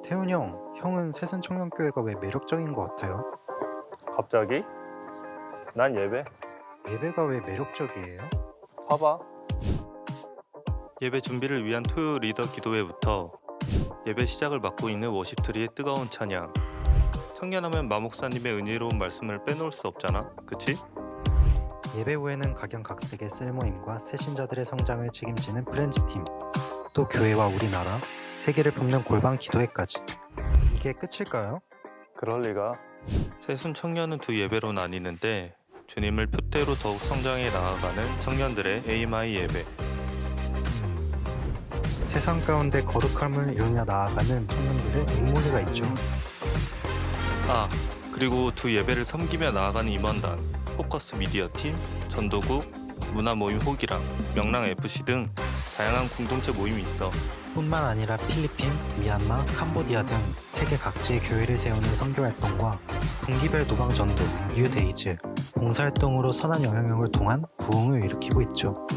태훈 형은 새순청년교회가 왜 매력적인 것 같아요? 갑자기? 난 예배. 예배가 왜 매력적이에요? 봐봐. 예배 준비를 위한 토요 리더 기도회부터 예배 시작을 맡고 있는 워십트리의 뜨거운 찬양. 청년하면 마목사님의 은혜로운 말씀을 빼놓을 수 없잖아, 그치? 예배 후에는 각양각색의 셀모임과 새신자들의 성장을 책임지는 프렌즈팀, 또 교회와 우리나라, 세계를 품는 골방 기도회까지. 이게 끝일까요? 그럴 리가. 새순 청년은 두 예배로 나뉘는데 주님을 표대로 더욱 성장해 나아가는 청년들의 AMI 예배, 세상 가운데 거룩함을 이루며 나아가는 청년들의 에이몰리가 있죠. 그리고 두 예배를 섬기며 나아가는 임원단, 포커스 미디어팀, 전도국, 문화모임 호기랑, 명랑FC 등 다양한 공동체 모임이 있어. 뿐만 아니라 필리핀, 미얀마, 캄보디아 등 세계 각지의 교회를 세우는 선교활동과 분기별 노방전도, 뉴데이즈, 봉사활동으로 선한 영향력을 통한 부흥을 일으키고 있죠.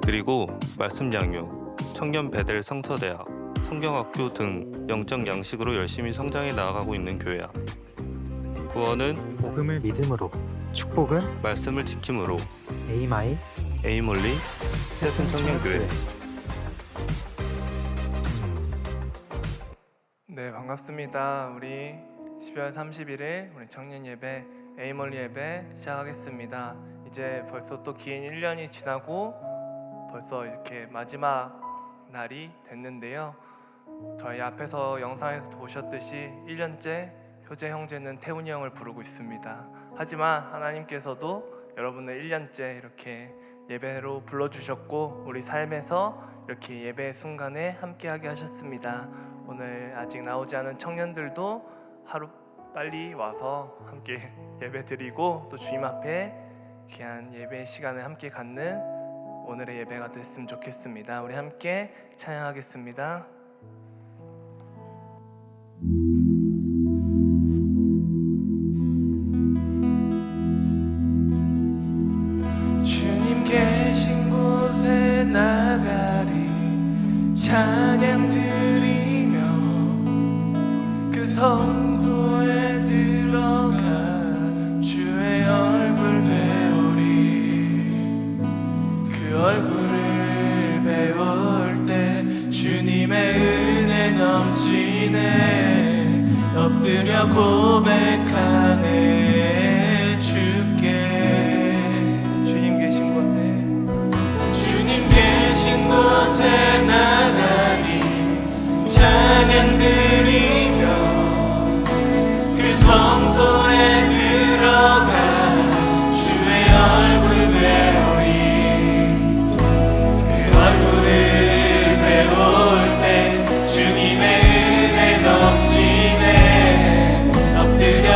그리고 말씀 양육, 청년 베델 성서대학, 성경학교 등 영적 양식으로 열심히 성장해 나아가고 있는 교회야. 구원은 복음을 믿음으로, 축복은 말씀을 지킴으로. 에이마이 에이몰리 새순 청년교회. 네, 반갑습니다. 우리 12월 31일 우리 청년 예배, 에이멀리 예배 시작하겠습니다. 이제 벌써 또 긴 1년이 지나고 벌써 이렇게 마지막 날이 됐는데요. 저희 앞에서 영상에서 보셨듯이 1년째 효재 형제는 태훈이 형을 부르고 있습니다. 하지만 하나님께서도 여러분을 1년째 이렇게 예배로 불러주셨고 우리 삶에서 이렇게 예배의 순간에 함께하게 하셨습니다. 오늘 아직 나오지 않은 청년들도 하루 빨리 와서 함께 예배 드리고 또 주님 앞에 귀한 예배의 시간을 함께 갖는 오늘의 예배가 됐으면 좋겠습니다. 우리 함께 찬양하겠습니다. 주님 계신 곳에 나가리 찬양 드리며 그 성소에 들어가 주의 얼굴 배우리. 그 얼굴을 배울 때 주님의 은혜 넘치네. 엎드려 고백하네. 주님 계신 곳에 나가리 찬양 드리며 그 성소에 들어가 주의 얼굴 배우리. 그 얼굴을 배울 때 주님의 은혜 넘치네. 엎드려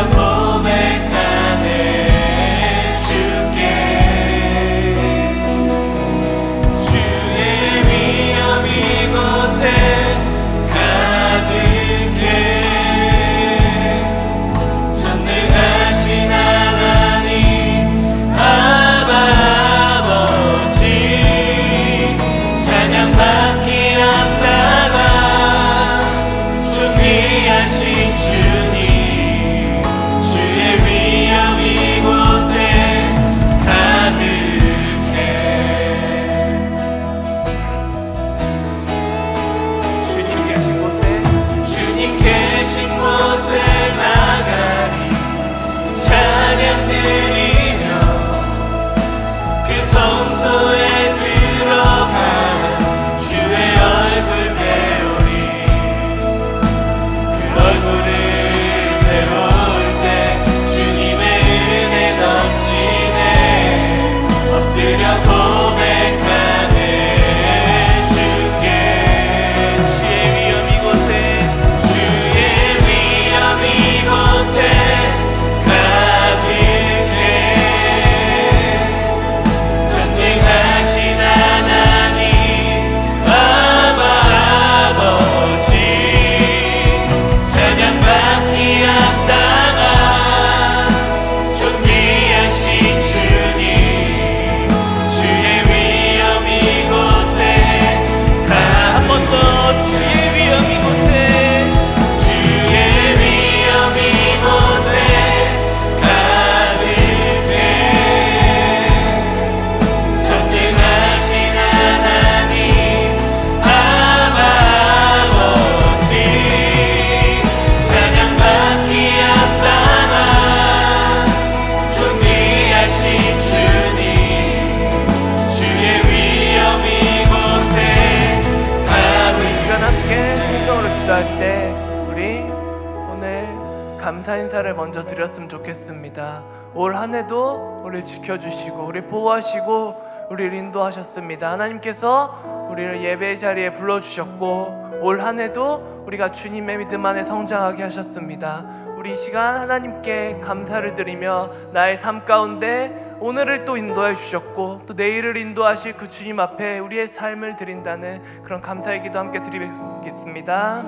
감사 인사를 먼저 드렸으면 좋겠습니다. 올 한 해도 우리를 지켜주시고 우리를 보호하시고 우리를 인도하셨습니다. 하나님께서 우리를 예배의 자리에 불러주셨고 올 한 해도 우리가 주님의 믿음 안에 성장하게 하셨습니다. 우리 이 시간 하나님께 감사를 드리며 나의 삶 가운데 오늘을 또 인도해 주셨고 또 내일을 인도하실 그 주님 앞에 우리의 삶을 드린다는 그런 감사의 기도 함께 드리겠습니다.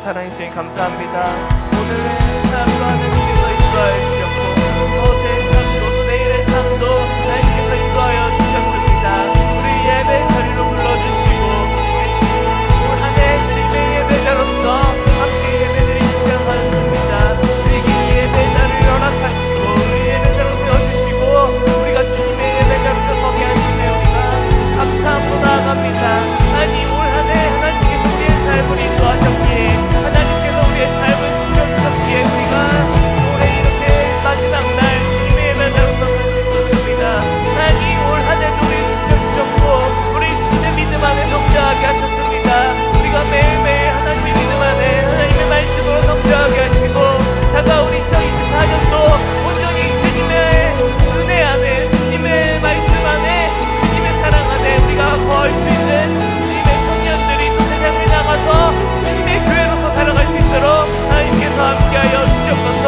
사랑의 주님 감사합니다. 오늘의 삶도 하나님께서 인도하여 주셨고 어제의 삶도 또 내일의 삶도 하나님께서 인도하여 주셨습니다. 우리 예배 자리로 불러주시고 올 한 해 주님의 예배자로서 함께 예배드리기 시작하였습니다. 우리에게 이 예배자를 허락하시고 우리 예배자로 세워주시고 우리가 주님의 예배자로서 서게 하시네 우리가 감사함으로 나아갑니다. 아니 올 한 해 하나님께서 우리의 삶을 인도하셨기에 하나님께서 우리의 삶을 지켜주셨기에 우리가 올해 이렇게 마지막 날 주님의 예배자로서 설 수 있었습니다. 아니 올 한 해도 우리를 지켜주셨고 우리 주님의 믿음 안에 성장하게 하셨습니다. 우리가 매일매일 하나님의 믿음 안에 하나님의 말씀으로 성장하게 하시고 다가온 2024년도 온전히 주님의 은혜 안에 주님의 말씀 안에 주님의 사랑 안에 우리가 거할 수 있는 주님의 청년들이 또 세상을 나가서 주님의 교회로서 살아갈 수 있도록 하나님께서 함께하여 주시옵소서.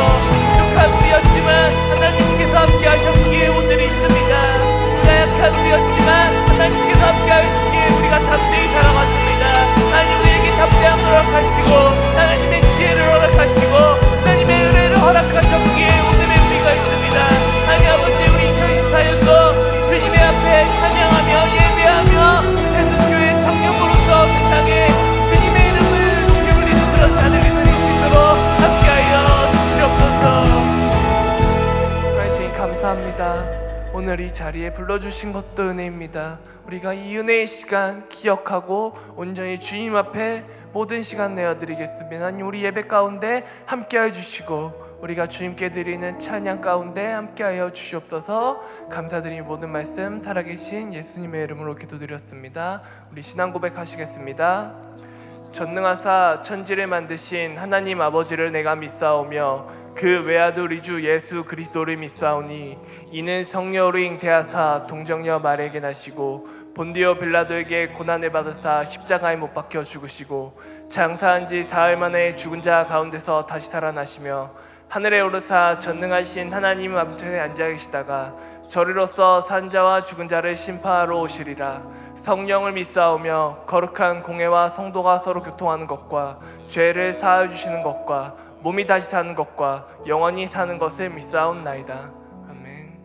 부족한 우리였지만 하나님께서 함께하셨기에 오늘이 있습니다. 약한 우리였지만 하나님께서 함께하시기에 우리가 담대히 살아갔습니다. 하나님 우리에게 담대함을 허락하시고 하나님의 지혜를 허락하시고 하나님의 은혜를 허락하셨기에 오늘의 우리가 있습니다. 하나님 아버지 우리 2024년도 주님의 앞에 찬양하며 예배하며 세순교회 청년부로서 세상에 주님의 이름을 높이 올리는 그런 자들이 될 수 있도록 함께하여 주시옵소서. 하나님 주님 감사합니다. 오늘 이 자리에 불러주신 것도 은혜입니다. 우리가 이 은혜의 시간 기억하고 온전히 주님 앞에 모든 시간 내어드리겠습니다. 하나님 우리 예배 가운데 함께하여 주시고 우리가 주님께 드리는 찬양 가운데 함께하여 주시옵소서. 감사드리는 모든 말씀 살아계신 예수님의 이름으로 기도드렸습니다. 우리 신앙 고백하시겠습니다. 전능하사 천지를 만드신 하나님 아버지를 내가 믿사오며 그 외아들 우리 주 예수 그리스도를 믿사오니 이는 성령으로 잉태하사 동정녀 마리아에게 나시고 본디오 빌라도에게 고난을 받으사 십자가에 못 박혀 죽으시고 장사한 지 사흘 만에 죽은 자 가운데서 다시 살아나시며 하늘에 오르사 전능하신 하나님 우편에 앉아 계시다가 저리로서 산 자와 죽은 자를 심판하러 오시리라. 성령을 믿사오며 거룩한 공회와 성도가 서로 교통하는 것과 죄를 사하여 주시는 것과 몸이 다시 사는 것과 영원히 사는 것을 믿사옵나이다. 아멘.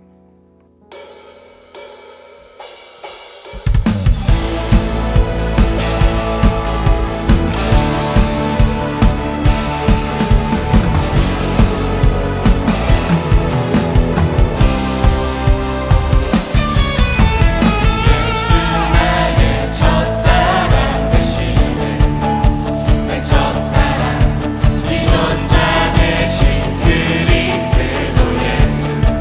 지존자 되신 그리스도 예수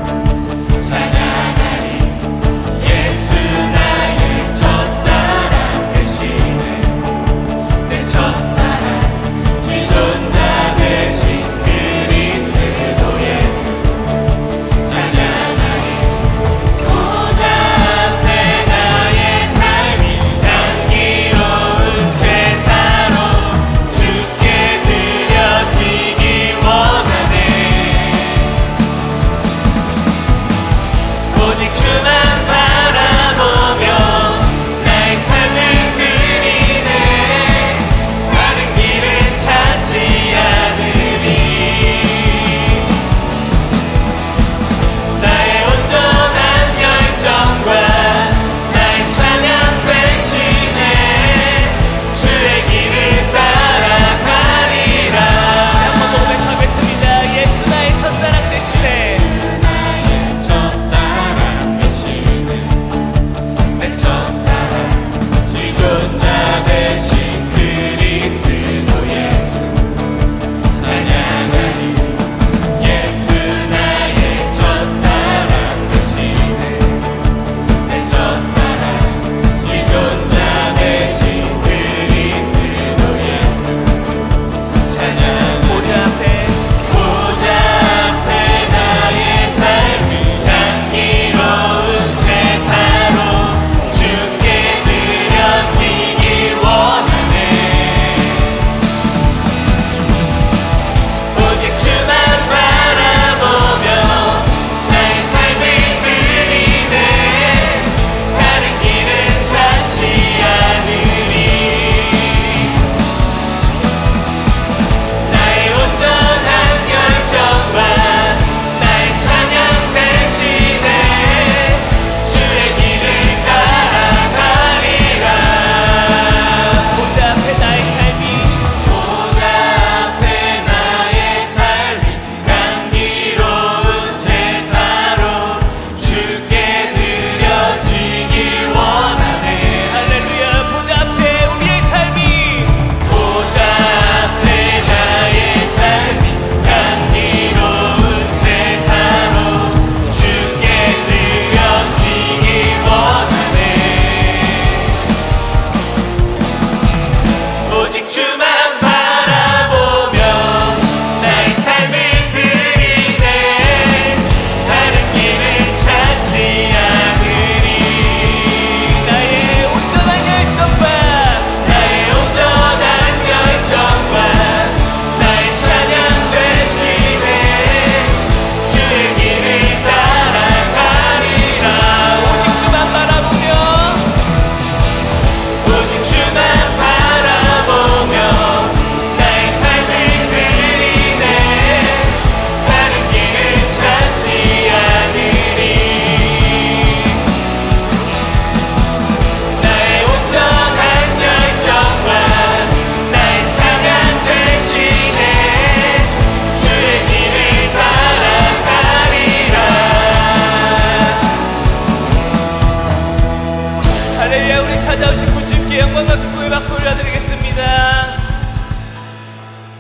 주신 주님께 영광과 기쁨의 박수 올려드리겠습니다.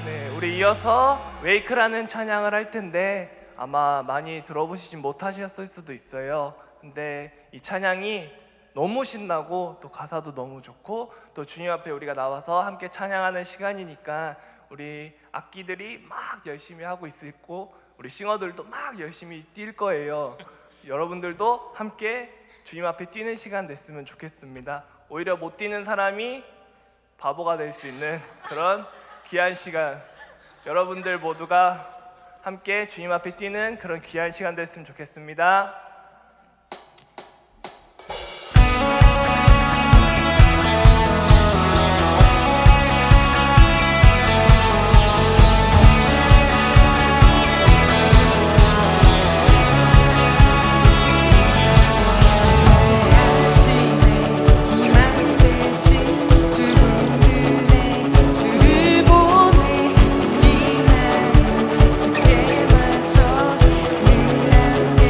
네, 우리 이어서 웨이크라는 찬양을 할 텐데 아마 많이 들어보시진 못하셨을 수도 있어요. 근데 이 찬양이 너무 신나고 또 가사도 너무 좋고 또 주님 앞에 우리가 나와서 함께 찬양하는 시간이니까 우리 악기들이 막 열심히 하고 있고 우리 싱어들도 막 열심히 뛸 거예요. 여러분들도 함께 주님 앞에 뛰는 시간 됐으면 좋겠습니다. 오히려 못 뛰는 사람이 바보가 될 수 있는 그런 귀한 시간, 여러분들 모두가 함께 주님 앞에 뛰는 그런 귀한 시간 됐으면 좋겠습니다. 주께 맞춰 늘 함께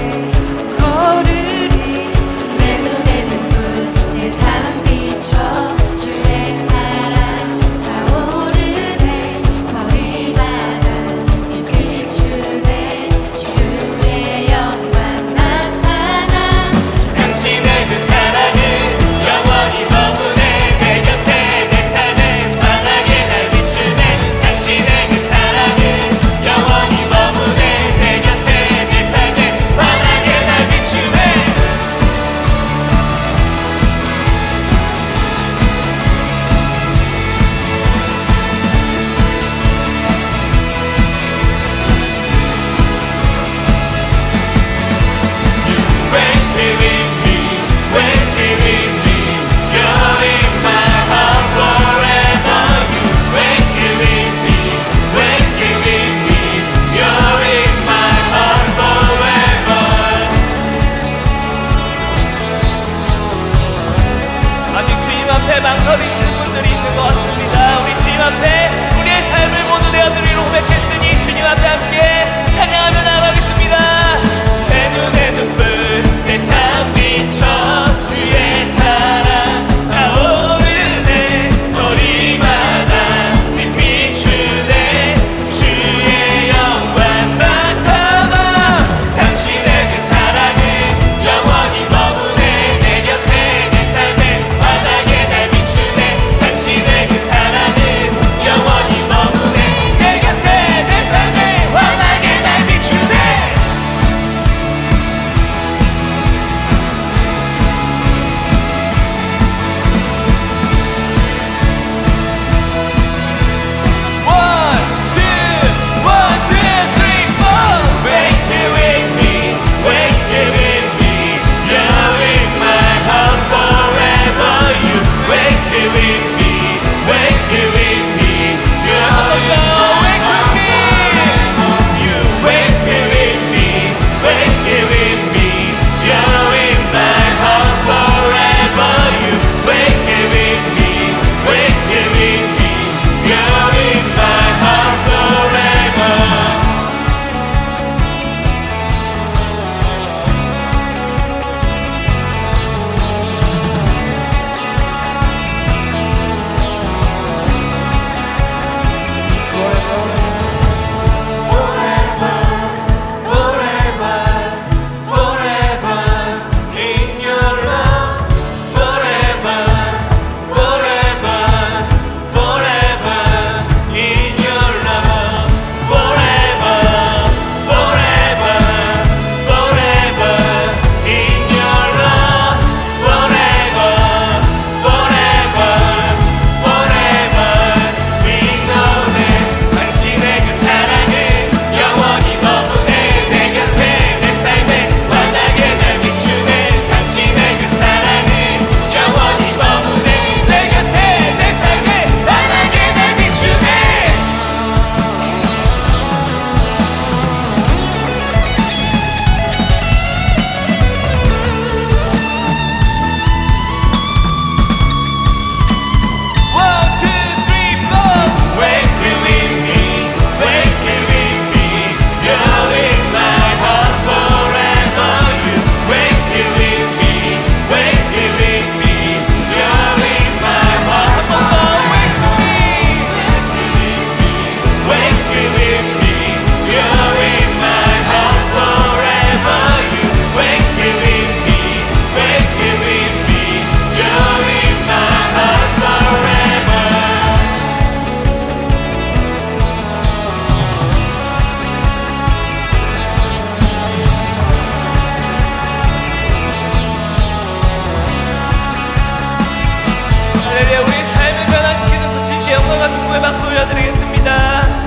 함성과 중국의 박수 올려드리겠습니다.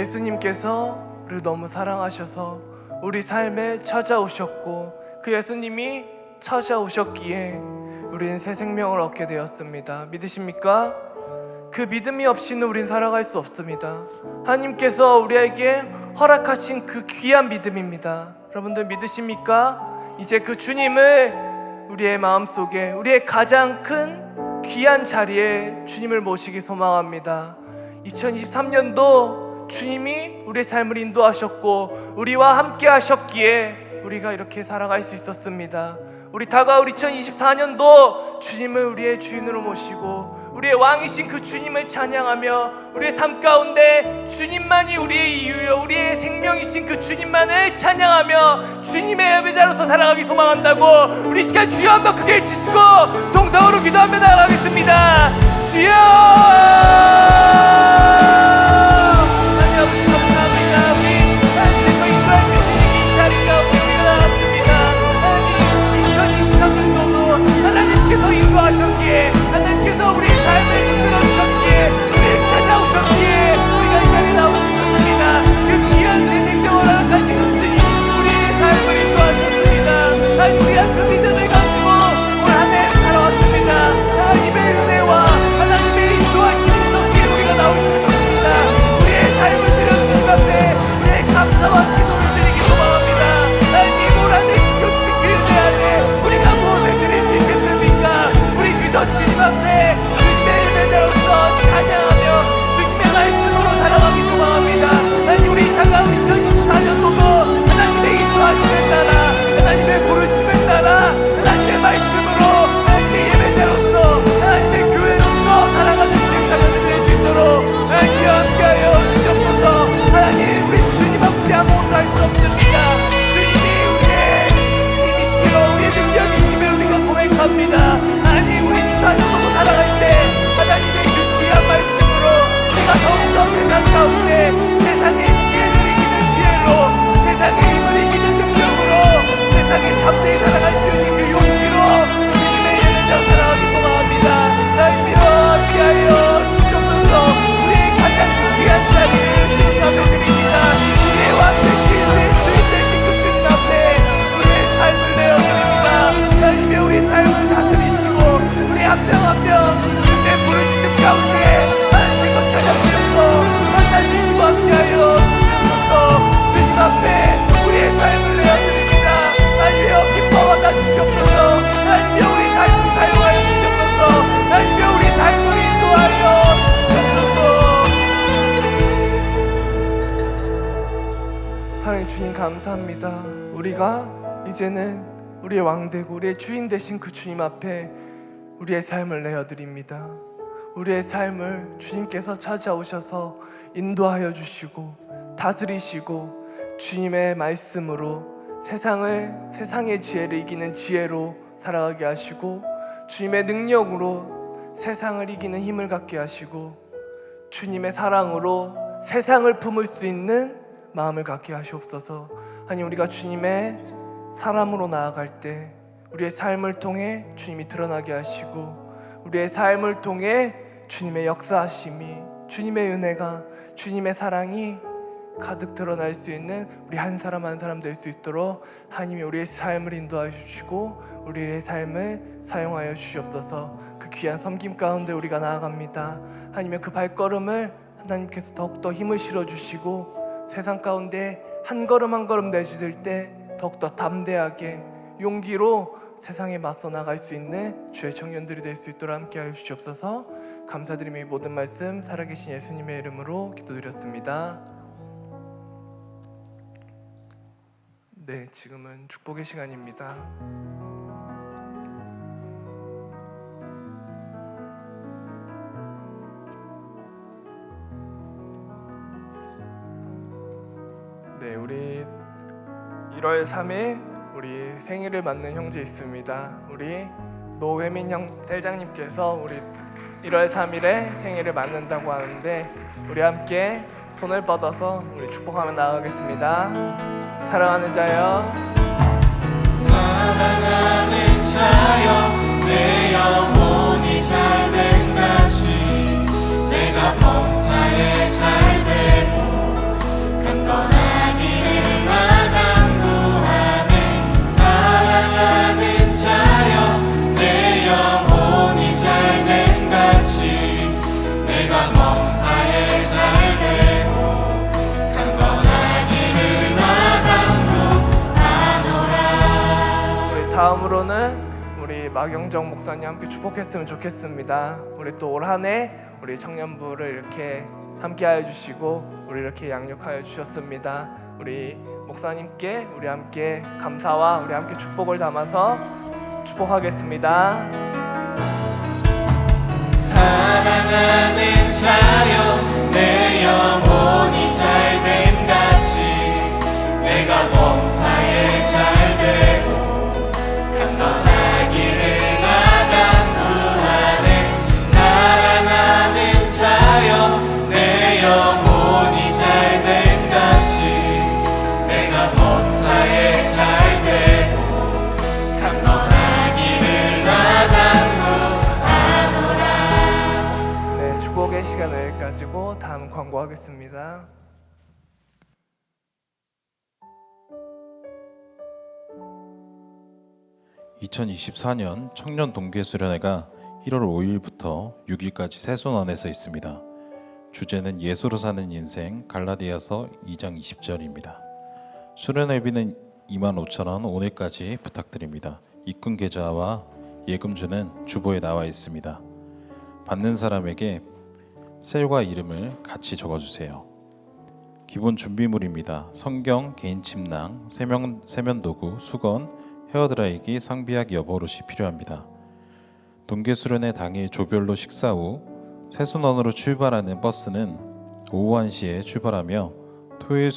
예수님께서 우리를 너무 사랑하셔서 우리 삶에 찾아오셨고 그 예수님이 찾아오셨기에 우리는 새 생명을 얻게 되었습니다. 믿으십니까? 그 믿음이 없이는 우린 살아갈 수 없습니다. 하나님께서 우리에게 허락하신 그 귀한 믿음입니다. 여러분들 믿으십니까? 이제 그 주님을 우리의 마음속에, 우리의 가장 큰 귀한 자리에 주님을 모시기 소망합니다. 2023년도 주님이 우리의 삶을 인도하셨고 우리와 함께 하셨기에 우리가 이렇게 살아갈 수 있었습니다. 우리 다가올 2024년도 주님을 우리의 주인으로 모시고 우리의 왕이신 그 주님을 찬양하며 우리의 삶 가운데 주님만이 우리의 이유요 우리의 생명이신 그 주님만을 찬양하며 주님의 예배자로서 살아가기 소망한다고 우리 시간 주여 한번 크게 외치시고 동성으로 기도하며 나아가겠습니다. 주여! 하나님 아버지 감사합니다. 우리 하나님께서 인도해 주시는 이 자리 가운데 우리가 나왔습니다. 하나님 2023년도도 하나님께서 인도하셨기에 하나님께서 우리의 삶을 이끌어 주셨기에 우리를 찾아오셨기에 우리가 이 자리에 나올 수 있었습니다. 그 귀한 새 생명을 허락하신 그 주님 우리의 삶을 인도하셨습니다. 하나님 우리가 그 믿음을 가지고 올 한 해 살아왔습니다. 하나님의 은혜와 하나님의 인도하심이 있었기에 우리가 나올 수 있었습니다. 우리의 삶을 드려 주신 앞에 우리의 감사와 기도를 드리기 소망합니다. 하나님 올 한 해 지켜주신 그 은혜 안에 우리가 무엇을 드릴 수 있겠습니까? 우리 그저 주님 앞에 주님의 예배자로서 찬양하며 주님의 말씀으로 살아가기 소망합니다. 하나님 우리 다가온 2024년도도 하나님의 인도하심을 따라 하나님의 부르심을 따라 하나님의 말씀으로 하나님의 예배자로서 하나님의 교회로서 살아가는 주의 자녀들 될 수 있도록 하나님과 함께하여 주시옵소서. 하나님 우리 주님 없이 아무것도 할 수 없습니다. 주님이 우리의 힘이시여 우리의 능력이시며 우리가 고백합니다. 하나님 우리 14년도도 살아갈 때 하나님의 그 귀한 말씀으로 우리가 더욱더 세상 가운데 세상의 지혜를 이기는 지혜로 세상의 힘을 이기는 능력으로 세상에 담대히 살아갈 수 있는 그 용기로 주님의 예배자로 살아가기 소망합니다. 하나님이여 함께하여 주시옵소서. 우리의 가장 귀한 자리를 주님 앞에 드립니다. 우리의 왕 되신 우리의 주인 되신 그 주님 앞에 우리의 삶을 내어드립니다. 하나님의 우리 삶을 다스리시고 우리 한 명 한 명 주님의 부르짖음 가운데 하나님께서 찾아주셔서 만나주시고 함께하여 주시옵소서. 주님 앞에 우리의 삶을 내어드립니다. 하나님이여 기뻐 받아주시옵소서. 하나님이여 우리 삶을 사용하여 주시옵소서. 하나님이여 우리 삶을 인도하여 주시옵소서. 사랑의 주님 감사합니다. 우리가 이제는 우리의 왕 되고 우리의 주인 되신 그 주님 앞에 우리의 삶을 내어드립니다. 우리의 삶을 주님께서 찾아오셔서 인도하여 주시고 다스리시고 주님의 말씀으로 세상의 지혜를 이기는 지혜로 살아가게 하시고 주님의 능력으로 세상을 이기는 힘을 갖게 하시고 주님의 사랑으로 세상을 품을 수 있는 마음을 갖게 하시옵소서. 하나님 우리가 주님의 사람으로 나아갈 때 우리의 삶을 통해 주님이 드러나게 하시고 우리의 삶을 통해 주님의 역사하심이 주님의 은혜가 주님의 사랑이 가득 드러날 수 있는 우리 한 사람 한 사람 될 수 있도록 하나님이 우리의 삶을 인도하여 주시고 우리의 삶을 사용하여 주시옵소서. 그 귀한 섬김 가운데 우리가 나아갑니다. 하나님의 그 발걸음을 하나님께서 더욱더 힘을 실어주시고 세상 가운데 한 걸음 한 걸음 내딛을 때 더욱더 담대하게 용기로 세상에 맞서 나갈 수 있는 주의 청년들이 될 수 있도록 함께하여 주시옵소서. 감사드리며 이 모든 말씀 살아계신 예수님의 이름으로 기도드렸습니다. 네, 지금은 축복의 시간입니다. 네, 우리 1월 3일 우리 생일을 맞는 형제 있습니다. 우리 노회민 형 셀장님께서 우리 1월 3일에 생일을 맞는다고 하는데 우리 함께 손을 뻗어서 우리 축복하며 나아가겠습니다. 사랑하는 자여, 사랑하는 자여, 내 영혼이 잘된 같이 내가 범사에 잘되고 다음으로는 우리 마경정 목사님 함께 축복했으면 좋겠습니다. 우리 또 올 한 해 우리 청년부를 이렇게 함께하여 주시고 우리 이렇게 양육하여 주셨습니다. 우리 목사님께 우리 함께 감사와 우리 함께 축복을 담아서 축복하겠습니다. 사랑하는 자여 내 영혼이 잘됨 같이 내가 범사에 잘되고 강건하기를 나 간구하네. 사랑하는 자여 내 영혼이 잘됨 같이 내가 범사에 잘되고 강건하기를 나 간구하노라. 네, 축복의 시간은 여기까지고 다음 광고하겠습니다. (2024년) 청년 동계수련회가 1월 5일부터 6일까지 새순원에서 있습니다. 주제는 예수로 사는 인생, 갈라디아서 2장 20절입니다. 수련회비는 25,000원 오늘까지 부탁드립니다. 입금 계좌와 예금주는 주보에 나와 있습니다. 받는 사람에게 셀과 이름을 같이 적어주세요. 기본 준비물입니다. 성경, 개인 침낭, 세면도구, 수건, 헤어드라이기, 상비약, 여보옷이 필요합니다. 동계수련회 당일 조별로 식사 후 새순원으로 출발하는 버스는 오후 1시에 출발하며 토요일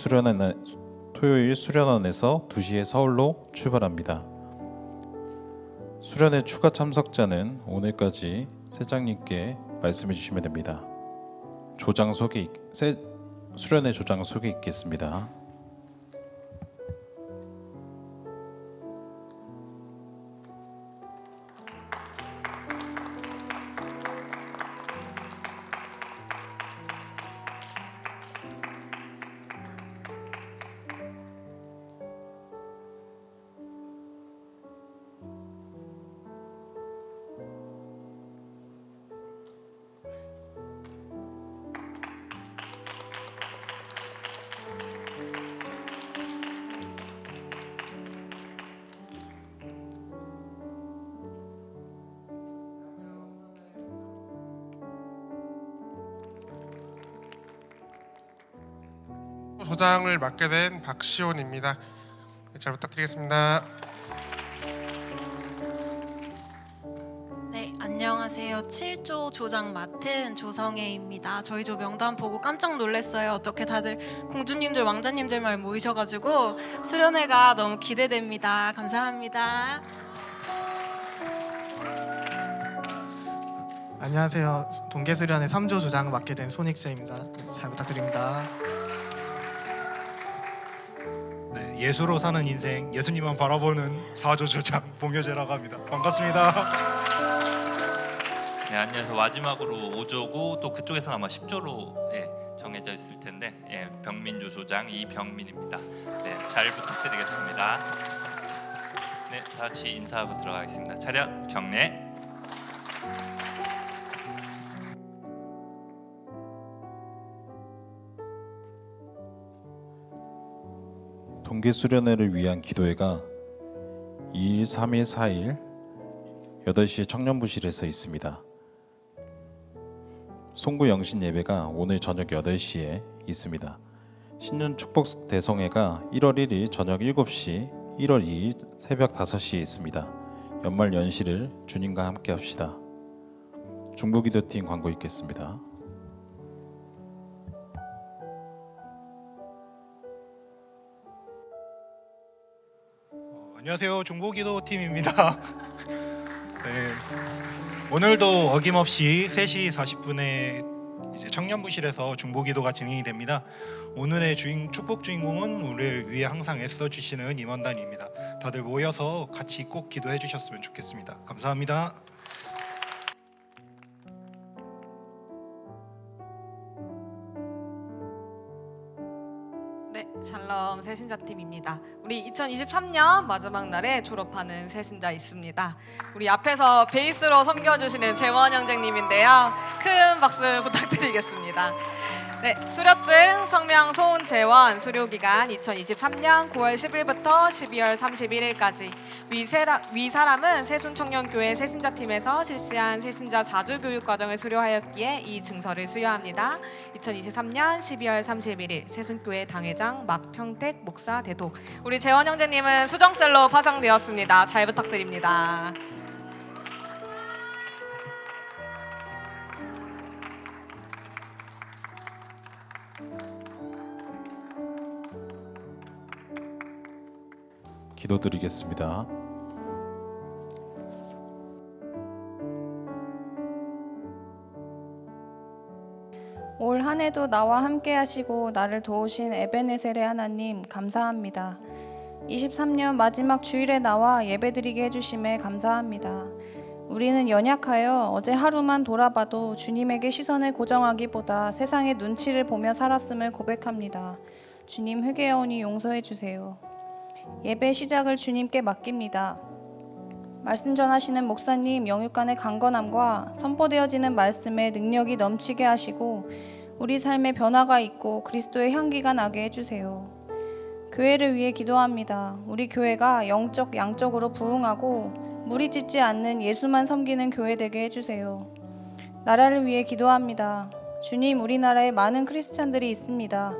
수련원에서 2시에 서울로 출발합니다. 수련회 추가 참석자는 오늘까지 세장님께 말씀해 주시면 됩니다. 수련회 조장 소개 있겠습니다. 조장을 맡게 된 박시온입니다. 잘 부탁드리겠습니다. 네, 안녕하세요. 7조 조장 맡은 조성애입니다. 저희 조 명단 보고 깜짝 놀랐어요. 어떻게 다들 공주님들, 왕자님들만 모이셔가지고 수련회가 너무 기대됩니다. 감사합니다. 안녕하세요. 동계수련회 3조 조장 맡게 된 손익재입니다. 잘 부탁드립니다. 네, 예수로 사는 인생, 예수님만 바라보는 4조 조장 봉효재라고 합니다. 반갑습니다. 네, 안녕하세요. 마지막으로 5조고 또 그쪽에서는 아마 10조로 정해져 있을 텐데 병민조 조장 이병민입니다. 네, 잘 부탁드리겠습니다. 네, 다 같이 인사하고 들어가겠습니다. 차렷 경례. 동계수련회를 위한 기도회가 2일, 3일, 4일 8시에 청년부실에서 있습니다. 송구 영신 예배가 오늘 저녁 8시에 있습니다. 신년 축복 대성회가 1월 1일 저녁 7시, 1월 2일 새벽 5시에 있습니다. 연말 연시를 주님과 함께 합시다. 중보기도팀 광고 있겠습니다. 안녕하세요. 중보기도팀입니다. 네, 오늘도 어김없이 3시 40분에 이제 청년부실에서 중보기도가 진행이 됩니다. 오늘의 축복 주인공은 우리를 위해 항상 애써주시는 임원단입니다. 다들 모여서 같이 꼭 기도해 주셨으면 좋겠습니다. 감사합니다. 네, 샬롬 새신자팀입니다. 우리 2023년 마지막 날에 졸업하는 새신자 있습니다. 우리 앞에서 베이스로 섬겨주시는 재원 형제님인데요. 큰 박수 부탁드리겠습니다. 네, 수료증 성명 소원 재원 수료 기간 2023년 9월 10일부터 12월 31일까지. 위 사람은 새순청년교회 새신자팀에서 실시한 새신자 4주 교육 과정을 수료하였기에 이 증서를 수여합니다. 2023년 12월 31일 새순교회 당회장 막평택 목사 대독. 우리 재원 형제님은 수정셀로 파송되었습니다. 잘 부탁드립니다. 기도드리겠습니다. 올 한 해도 나와 함께 하시고 나를 도우신 에베네셀의 하나님 감사합니다. 23년 마지막 주일에 나와 예배드리게 해주심에 감사합니다. 우리는 연약하여 어제 하루만 돌아봐도 주님에게 시선을 고정하기보다 세상의 눈치를 보며 살았음을 고백합니다. 주님 회개하오니 용서해 주세요. 예배 시작을 주님께 맡깁니다. 말씀 전하시는 목사님 영육간의 강건함과 선포되어지는 말씀에 능력이 넘치게 하시고 우리 삶에 변화가 있고 그리스도의 향기가 나게 해주세요. 교회를 위해 기도합니다. 우리 교회가 영적 양적으로 부흥하고 무리 짓지 않는 예수만 섬기는 교회 되게 해주세요. 나라를 위해 기도합니다. 주님, 우리나라에 많은 크리스찬들이 있습니다.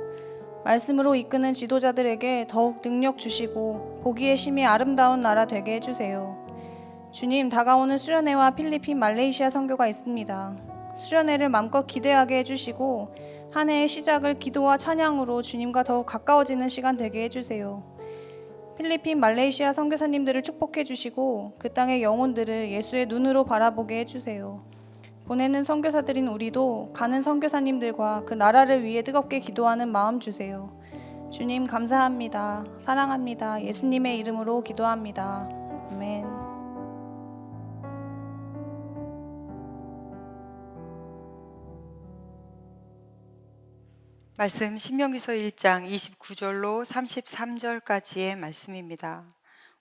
말씀으로 이끄는 지도자들에게 더욱 능력 주시고 보기에 심히 아름다운 나라 되게 해주세요. 주님, 다가오는 수련회와 필리핀, 말레이시아 선교가 있습니다. 수련회를 마음껏 기대하게 해주시고 한 해의 시작을 기도와 찬양으로 주님과 더욱 가까워지는 시간 되게 해주세요. 필리핀, 말레이시아 선교사님들을 축복해 주시고 그 땅의 영혼들을 예수의 눈으로 바라보게 해주세요. 보내는 선교사들인 우리도 가는 선교사님들과 그 나라를 위해 뜨겁게 기도하는 마음 주세요. 주님 감사합니다. 사랑합니다. 예수님의 이름으로 기도합니다. 아멘. 말씀 신명기서 1장 29절로 33절까지의 말씀입니다.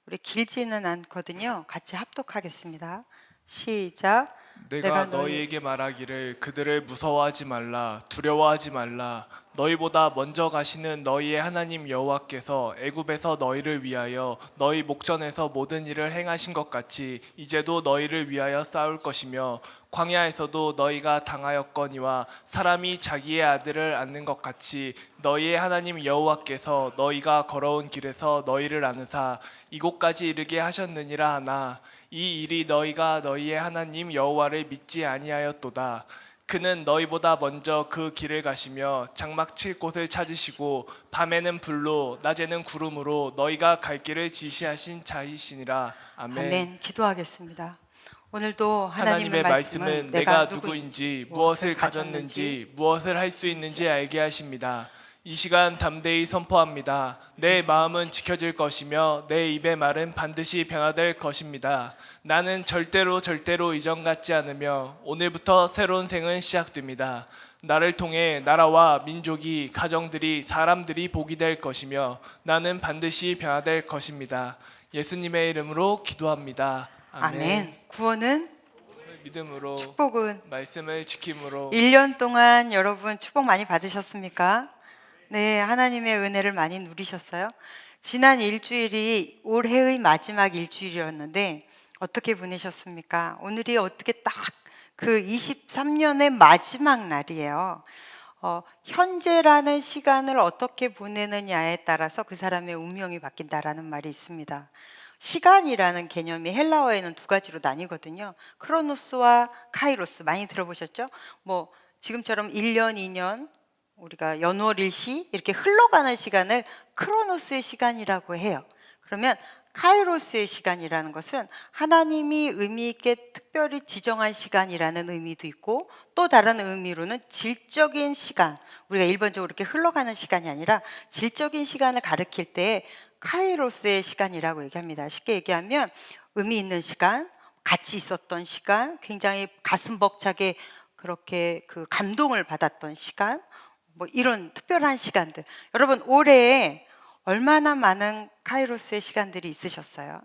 우리 길지는 않거든요. 같이 합독하겠습니다. 시작. 내가 너희에게 말하기를 그들을 무서워하지 말라, 두려워하지 말라. 너희보다 먼저 가시는 너희의 하나님 여호와께서 애굽에서 너희를 위하여 너희 목전에서 모든 일을 행하신 것 같이 이제도 너희를 위하여 싸울 것이며 광야에서도 너희가 당하였거니와 사람이 자기의 아들을 안는 것 같이 너희의 하나님 여호와께서 너희가 걸어온 길에서 너희를 안으사 이곳까지 이르게 하셨느니라 하나 이 일이 너희가 너희의 하나님 여호와를 믿지 아니하였도다. 그는 너희보다 먼저 그 길을 가시며 장막 칠 곳을 찾으시고 밤에는 불로 낮에는 구름으로 너희가 갈 길을 지시하신 자이시니라. 아멘. 아멘. 기도하겠습니다. 오늘도 하나님의 말씀은 내가 누구인지 무엇을 가졌는지 무엇을 할 수 있는지 알게 하십니다. 이 시간 담대히 선포합니다. 내 마음은 지켜질 것이며 내 입의 말은 반드시 변화될 것입니다. 나는 절대로 이전 같지 않으며 오늘부터 새로운 생은 시작됩니다. 나를 통해 나라와 민족이, 가정들이, 사람들이 복이 될 것이며 나는 반드시 변화될 것입니다. 예수님의 이름으로 기도합니다. 아멘. 구원은 믿음으로, 축복은 말씀을 지킴으로. 1년 동안 여러분 축복 많이 받으셨습니까? 네, 하나님의 은혜를 많이 누리셨어요. 지난 일주일이 올해의 마지막 일주일이었는데 어떻게 보내셨습니까? 오늘이 어떻게 딱 그 23년의 마지막 날이에요. 현재라는 시간을 어떻게 보내느냐에 따라서 그 사람의 운명이 바뀐다라는 말이 있습니다. 시간이라는 개념이 헬라어에는 두 가지로 나뉘거든요. 크로노스와 카이로스 많이 들어보셨죠? 뭐 지금처럼 1년, 2년 우리가 연월 일시 이렇게 흘러가는 시간을 크로노스의 시간이라고 해요. 그러면 카이로스의 시간이라는 것은 하나님이 의미 있게 특별히 지정한 시간이라는 의미도 있고 또 다른 의미로는 질적인 시간, 우리가 일반적으로 이렇게 흘러가는 시간이 아니라 질적인 시간을 가리킬 때 카이로스의 시간이라고 얘기합니다. 쉽게 얘기하면 의미 있는 시간, 같이 있었던 시간, 굉장히 가슴 벅차게 그렇게 그 감동을 받았던 시간, 뭐 이런 특별한 시간들. 여러분 올해에 얼마나 많은 카이로스의 시간들이 있으셨어요?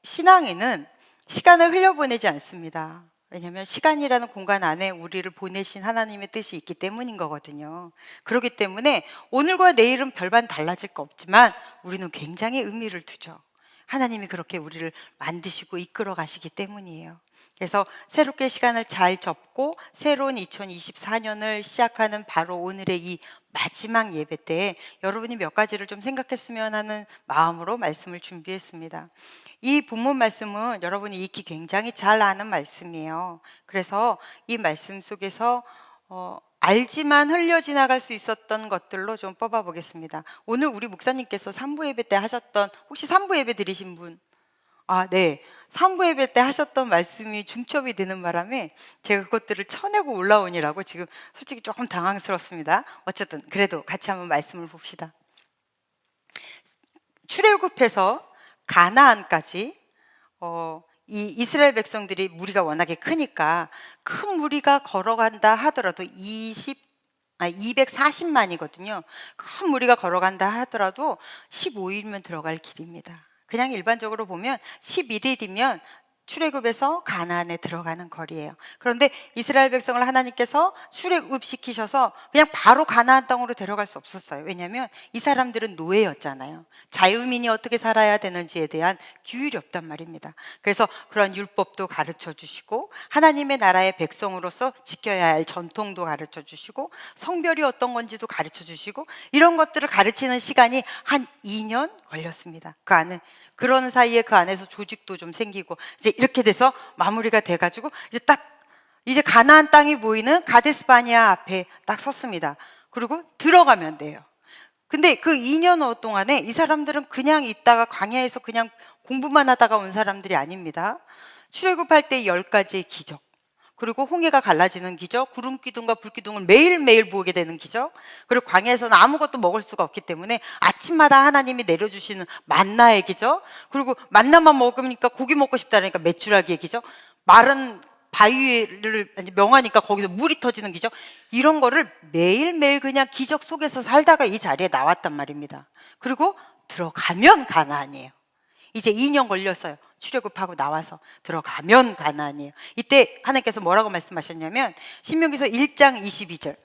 신앙인은 시간을 흘려보내지 않습니다. 왜냐하면 시간이라는 공간 안에 우리를 보내신 하나님의 뜻이 있기 때문인 거거든요. 그렇기 때문에 오늘과 내일은 별반 달라질 거 없지만 우리는 굉장히 의미를 두죠. 하나님이 그렇게 우리를 만드시고 이끌어 가시기 때문이에요. 그래서 새롭게 시간을 잘 접고 새로운 2024년을 시작하는 바로 오늘의 이 마지막 예배 때에 여러분이 몇 가지를 좀 생각했으면 하는 마음으로 말씀을 준비했습니다. 이 본문 말씀은 여러분이 익히 굉장히 잘 아는 말씀이에요. 그래서 이 말씀 속에서 알지만 흘려 지나갈 수 있었던 것들로 좀 뽑아 보겠습니다. 오늘 우리 목사님께서 3부 예배 때 하셨던, 혹시 3부 예배 드리신 분? 네. 3부 예배 때 하셨던 말씀이 중첩이 되는 바람에 제가 그것들을 쳐내고 올라오니라고 지금 솔직히 조금 당황스럽습니다. 어쨌든 그래도 같이 한번 말씀을 봅시다. 출애굽해서 가나안까지 이 이스라엘 백성들이 무리가 워낙에 크니까 큰 무리가 걸어간다 하더라도 240만이거든요. 큰 무리가 걸어간다 하더라도 15일이면 들어갈 길입니다. 그냥 일반적으로 보면 11일이면 출애굽에서 가나안에 들어가는 거리예요. 그런데 이스라엘 백성을 하나님께서 출애굽시키셔서 그냥 바로 가나안 땅으로 데려갈 수 없었어요. 왜냐하면 이 사람들은 노예였잖아요. 자유민이 어떻게 살아야 되는지에 대한 규율이 없단 말입니다. 그래서 그런 율법도 가르쳐 주시고 하나님의 나라의 백성으로서 지켜야 할 전통도 가르쳐 주시고 성별이 어떤 건지도 가르쳐 주시고 이런 것들을 가르치는 시간이 한 2년 걸렸습니다. 그런 사이에 그 안에서 조직도 좀 생기고 이제 이렇게 돼서 마무리가 돼가지고 이제 가나안 땅이 보이는 가데스바니아 앞에 딱 섰습니다. 그리고 들어가면 돼요. 근데 그 2년 동안에 이 사람들은 그냥 있다가 광야에서 그냥 공부만 하다가 온 사람들이 아닙니다. 출애굽할 때 10가지의 기적, 그리고 홍해가 갈라지는 기적, 구름 기둥과 불 기둥을 매일매일 보게 되는 기적, 그리고 광야에서는 아무것도 먹을 수가 없기 때문에 아침마다 하나님이 내려주시는 만나의 기적, 그리고 만나만 먹으니까 고기 먹고 싶다니까 메추라기의 기적, 마른 바위를 명하니까 거기서 물이 터지는 기적, 이런 거를 매일매일 그냥 기적 속에서 살다가 이 자리에 나왔단 말입니다. 그리고 들어가면 가나안이에요. 이제 2년 걸렸어요. 출애굽하고 나와서 들어가면 가나안이에요. 이때 하나님께서 뭐라고 말씀하셨냐면 신명기서 1장 22절.